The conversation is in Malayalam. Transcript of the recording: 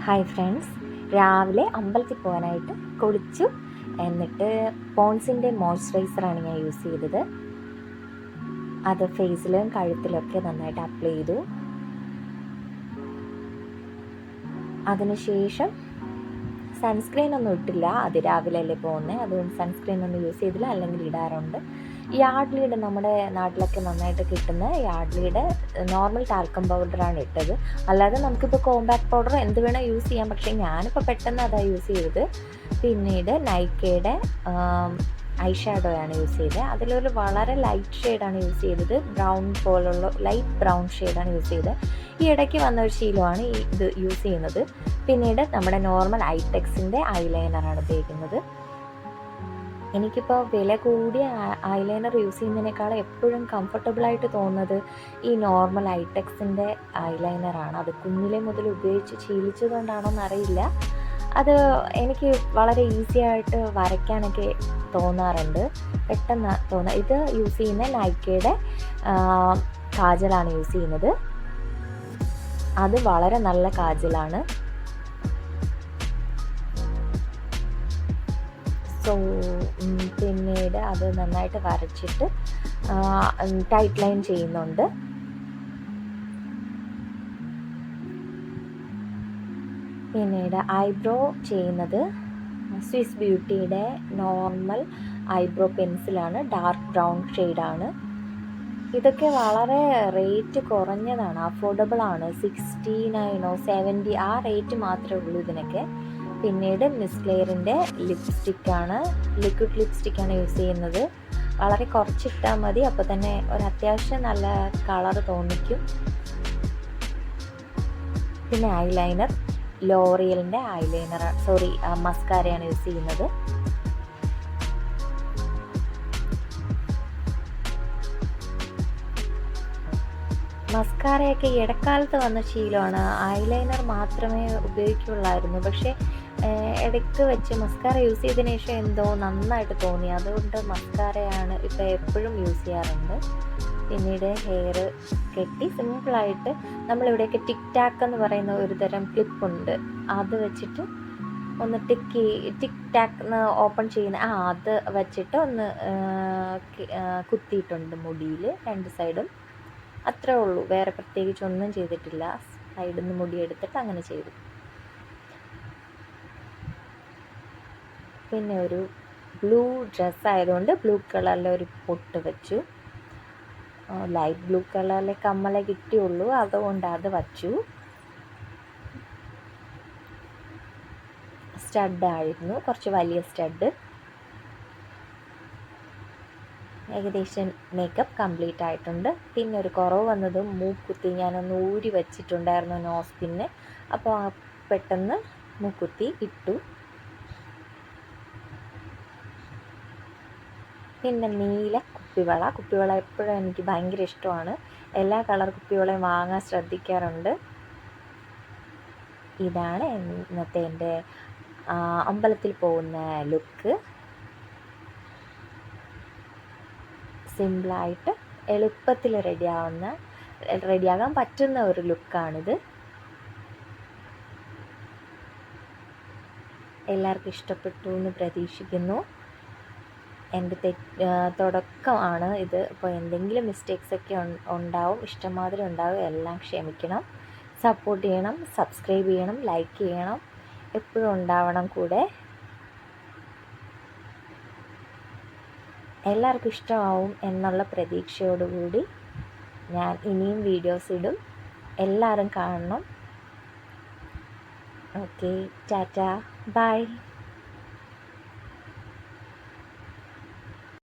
ഹായ് ഫ്രണ്ട്സ്, രാവിലെ അമ്പലത്തിൽ പോകാനായിട്ട് കുളിച്ചു. എന്നിട്ട് പോൺസിൻ്റെ മോയ്സ്ചറൈസറാണ് ഞാൻ യൂസ് ചെയ്തത്. അത് ഫേസിലും കഴുത്തിലൊക്കെ നന്നായിട്ട് അപ്ലൈ ചെയ്തു. അതിനുശേഷം സൺസ്ക്രീൻ ഒന്നും ഇട്ടില്ല, അതിരാവിലെ അല്ലേ പോകുന്നത്, അതുകൊണ്ട് സൺസ്ക്രീൻ ഒന്നും യൂസ് ചെയ്തില്ല, അല്ലെങ്കിൽ ഇടാറുണ്ട്. യാഡ്ലിയുടെ നമ്മുടെ നാട്ടിലൊക്കെ നന്നായിട്ട് കിട്ടുന്ന യാഡ്ലിയുടെ നോർമൽ ടാൽക്കം പൗഡറാണ് ഇട്ടത്. അല്ലാതെ നമുക്കിപ്പോൾ കോമ്പാക്ട് പൗഡർ എന്ത് വേണേൽ യൂസ് ചെയ്യാം, പക്ഷേ ഞാനിപ്പോൾ പെട്ടെന്ന് അതാണ് യൂസ് ചെയ്തത്. പിന്നീട് നൈക്കയുടെ ഐ ഷാഡോയാണ് യൂസ് ചെയ്തത്. അതിലൊരു വളരെ ലൈറ്റ് ഷെയ്ഡാണ് യൂസ് ചെയ്തത്, ബ്രൗൺ പോലുള്ള ലൈറ്റ് ബ്രൗൺ ഷെയ്ഡാണ് യൂസ് ചെയ്തത്. ഈ ഇടയ്ക്ക് വന്ന ഒരു ശീലമാണ് ഇത് യൂസ് ചെയ്യുന്നത്. പിന്നീട് നമ്മുടെ നോർമൽ ഐടെക്സിൻ്റെ ഐലൈനറാണ് ഉപയോഗിക്കുന്നത്. എനിക്കിപ്പോൾ വില കൂടിയ ഐലൈനർ യൂസ് ചെയ്യുന്നതിനേക്കാൾ എപ്പോഴും കംഫർട്ടബിളായിട്ട് തോന്നുന്നത് ഈ നോർമൽ ഐടെക്സിൻ്റെ ഐലൈനറാണ്. അത് കുഞ്ഞിലെ മുതൽ ഉപയോഗിച്ച് ശീലിച്ചതുകൊണ്ടാണോന്ന് അറിയില്ല, അത് എനിക്ക് വളരെ ഈസി ആയിട്ട് വരയ്ക്കാനൊക്കെ തോന്നാറുണ്ട്, പെട്ടെന്ന് തോന്നുക. ഇത് യൂസ് ചെയ്യുന്ന നൈക്കയുടെ കാജലാണ് യൂസ് ചെയ്യുന്നത്. അത് വളരെ നല്ല കാജലാണ്. സോ പിന്നീട് അത് നന്നായിട്ട് വരച്ചിട്ട് ടൈറ്റ് ലൈൻ ചെയ്യുന്നുണ്ട്. പിന്നീട് ഐബ്രോ ചെയ്യുന്നത് സ്വിസ് ബ്യൂട്ടിയുടെ നോർമൽ ഐബ്രോ പെൻസിലാണ്, ഡാർക്ക് ബ്രൗൺ ഷെയ്ഡാണ്. ഇതൊക്കെ വളരെ റേറ്റ് കുറഞ്ഞതാണ്, അഫോർഡബിളാണ്. 69 70 ആ റേറ്റ് മാത്രമേ ഉള്ളൂ ഇതിനൊക്കെ. പിന്നീട് മിസ് ക്ലെയറിൻ്റെ ലിപ്സ്റ്റിക്കാണ്, ലിക്വിഡ് ലിപ്സ്റ്റിക്കാണ് യൂസ് ചെയ്യുന്നത്. വളരെ കുറച്ചിട്ടാൽ മതി, അപ്പോൾ തന്നെ ഒരു അത്യാവശ്യം നല്ല കളർ തോന്നിക്കും. പിന്നെ ഐലൈനർ ലോറിയലിൻ്റെ മസ്കാരയാണ് യൂസ് ചെയ്യുന്നത്. മസ്കാരയൊക്കെ ഇടക്കാലത്ത് വന്ന ശീലമാണ്. ഐലൈനർ മാത്രമേ ഉപയോഗിക്കുള്ളായിരുന്നു, പക്ഷേ ഇടയ്ക്ക് വെച്ച് മസ്കാര യൂസ് ചെയ്തതിന് ശേഷം എന്തോ നന്നായിട്ട് തോന്നി, അതുകൊണ്ട് മസ്കാരയാണ് ഇപ്പോൾ എപ്പോഴും യൂസ് ചെയ്യാറുണ്ട്. പിന്നീട് ഹെയർ കെട്ടി സിമ്പിളായിട്ട് നമ്മളിവിടെയൊക്കെ ടിക് ടാക്ക് എന്ന് പറയുന്ന ഒരു തരം ക്ലിപ്പുണ്ട്, അത് വെച്ചിട്ട് ഒന്ന് ടിക് ടാക്ക് എന്ന് ഓപ്പൺ ചെയ്യുന്ന അത് വെച്ചിട്ട് ഒന്ന് കുത്തിയിട്ടുണ്ട് മുടിയിൽ രണ്ട് സൈഡും. അത്രേ ഉള്ളൂ, വേറെ പ്രത്യേകിച്ച് ഒന്നും ചെയ്തിട്ടില്ല. സൈഡിൽ നിന്ന് മുടി എടുത്തിട്ട് അങ്ങനെ ചെയ്തു. പിന്നെ ഒരു ബ്ലൂ ഡ്രസ്സ് ആയതുകൊണ്ട് ബ്ലൂ കളറിലെ ഒരു പൊട്ട് വെച്ചു. ലൈറ്റ് ബ്ലൂ കളറിലെ കമ്മലേ കിട്ടിയുള്ളൂ, അതുകൊണ്ട് അത് വച്ചു. സ്റ്റഡായിരുന്നു, കുറച്ച് വലിയ സ്റ്റഡ്. ഏകദേശം മേക്കപ്പ് കംപ്ലീറ്റ് ആയിട്ടുണ്ട്. പിന്നെ ഒരു കുറവ് വന്നതും മൂക്കുത്തി ഞാനൊന്ന് ഊരി വെച്ചിട്ടുണ്ടായിരുന്നു നോസ് പിന്ന്, അപ്പോൾ പെട്ടെന്ന് മൂക്കുത്തി ഇട്ടു. പിന്നെ നീല കുപ്പിവള എപ്പോഴും എനിക്ക് ഭയങ്കര ഇഷ്ടമാണ്. എല്ലാ കളർ കുപ്പിവളയും വാങ്ങാൻ ശ്രദ്ധിക്കാറുണ്ട്. ഇതാണ് ഇന്നത്തെ എൻ്റെ അമ്പലത്തിൽ പോകുന്ന ലുക്ക്. സിമ്പിളായിട്ട് എളുപ്പത്തിൽ റെഡിയാകാൻ പറ്റുന്ന ഒരു ലുക്കാണിത്. എല്ലാവർക്കും ഇഷ്ടപ്പെട്ടു എന്ന് പ്രതീക്ഷിക്കുന്നു. എൻ്റെ തുടക്കമാണ് ഇത്, ഇപ്പോൾ എന്തെങ്കിലും മിസ്റ്റേക്സൊക്കെ ഉണ്ടാവും, ഇഷ്ടംമാതിരി ഉണ്ടാവും, എല്ലാം ക്ഷമിക്കണം. സപ്പോർട്ട് ചെയ്യണം, സബ്സ്ക്രൈബ് ചെയ്യണം, ലൈക്ക് ചെയ്യണം, എപ്പോഴും ഉണ്ടാവണം കൂടെ. എല്ലാവർക്കും ഇഷ്ടമാവും എന്നുള്ള പ്രതീക്ഷയോടുകൂടി ഞാൻ ഇനിയും വീഡിയോസ് ഇടും. എല്ലാവരും കാണണം. Okay, tata, by.